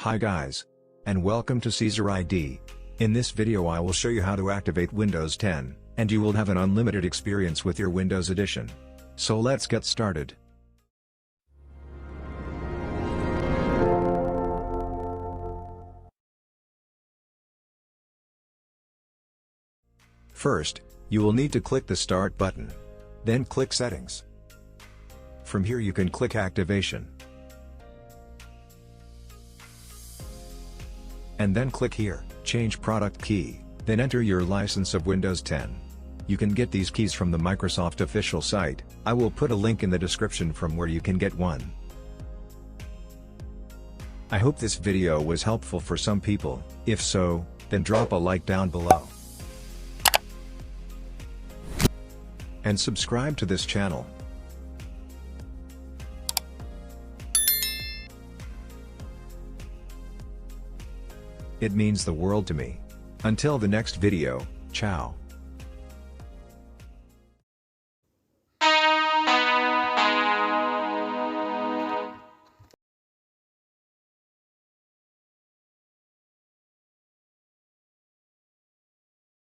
Hi guys. And welcome to Cezar ID. In this video I will show you how to activate Windows 10, and you will have an unlimited experience with your Windows Edition. So let's get started. First, you will need to click the Start button. Then click Settings. From here you can click Activation. And then click here, Change Product Key, then enter your license of Windows 10. You can get these keys from the Microsoft official site. I will put a link in the description from where you can get one. I hope this video was helpful for some people. If so, then drop a like down below. And subscribe to this channel. It means the world to me. Until the next video, ciao.